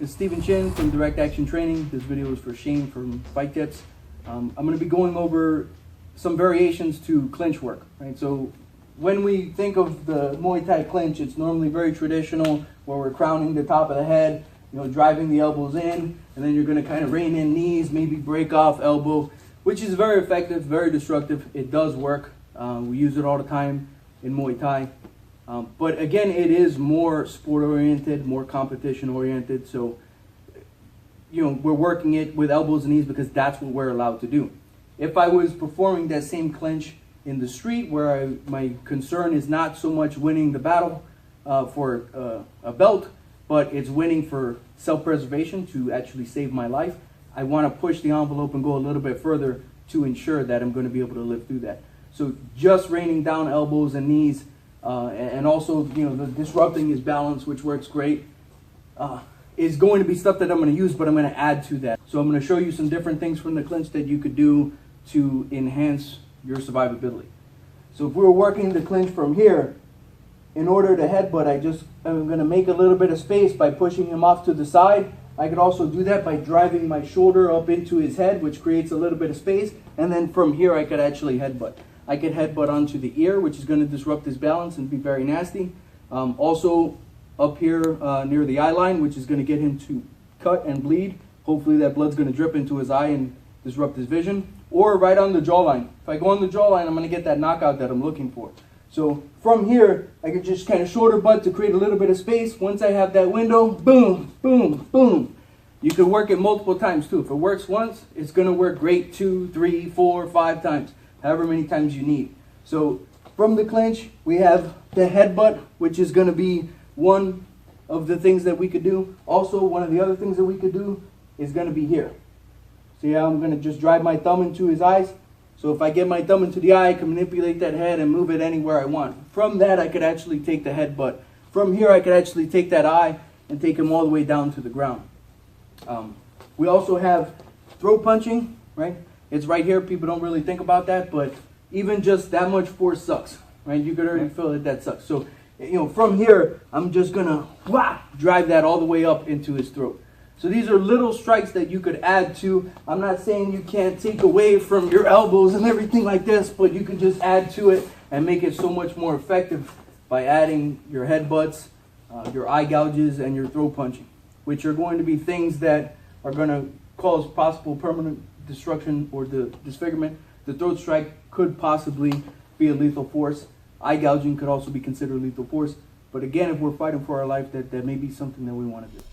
It's Stephen Chin from Direct Action Training. This video is for Shane from Fight Tips. I'm going to be going over some variations to clinch work. Right? So when we think of the Muay Thai clinch, it's normally very traditional, where we're crowning the top of the head, driving the elbows in, and then you're going to kind of rein in knees, maybe break off elbow, which is very effective, very destructive. It does work. We use it all the time in Muay Thai. But again, it is more sport-oriented, more competition-oriented. So, we're working it with elbows and knees because that's what we're allowed to do. If I was performing that same clinch in the street, where my concern is not so much winning the battle for a belt, but it's winning for self-preservation to actually save my life, I want to push the envelope and go a little bit further to ensure that I'm going to be able to live through that. So just raining down elbows and knees, and also, the disrupting his balance, which works great, is going to be stuff that I'm going to use, but I'm going to add to that. So I'm going to show you some different things from the clinch that you could do to enhance your survivability. So if we were working the clinch from here, in order to headbutt, I'm going to make a little bit of space by pushing him off to the side. I could also do that by driving my shoulder up into his head, which creates a little bit of space, and then from here I could actually headbutt. I could headbutt onto the ear, which is going to disrupt his balance and be very nasty. Also up here near the eye line, which is going to get him to cut and bleed. Hopefully that blood's going to drip into his eye and disrupt his vision. Or right on the jawline. If I go on the jawline, I'm going to get that knockout that I'm looking for. So from here, I could just kind of shoulder butt to create a little bit of space. Once I have that window, boom, boom, boom. You can work it multiple times too. If it works once, it's going to work great 2, 3, 4, 5 times. However many times you need. So from the clinch, we have the headbutt, which is going to be one of the things that we could do. Also, one of the other things that we could do is going to be here. See how I'm going to just drive my thumb into his eyes? So if I get my thumb into the eye, I can manipulate that head and move it anywhere I want. From that, I could actually take the headbutt. From here, I could actually take that eye and take him all the way down to the ground. We also have throat punching, right? It's right here. People don't really think about that, but even just that much force sucks, right? You could already feel that sucks. So, from here, I'm just gonna drive that all the way up into his throat. So these are little strikes that you could add to. I'm not saying you can't take away from your elbows and everything like this, but you can just add to it and make it so much more effective by adding your headbutts, your eye gouges, and your throat punching, which are going to be things that are going to cause possible permanent destruction or the disfigurement. The throat strike could possibly be a lethal force. Eye gouging could also be considered lethal force. But again, if we're fighting for our life, that may be something that we want to do.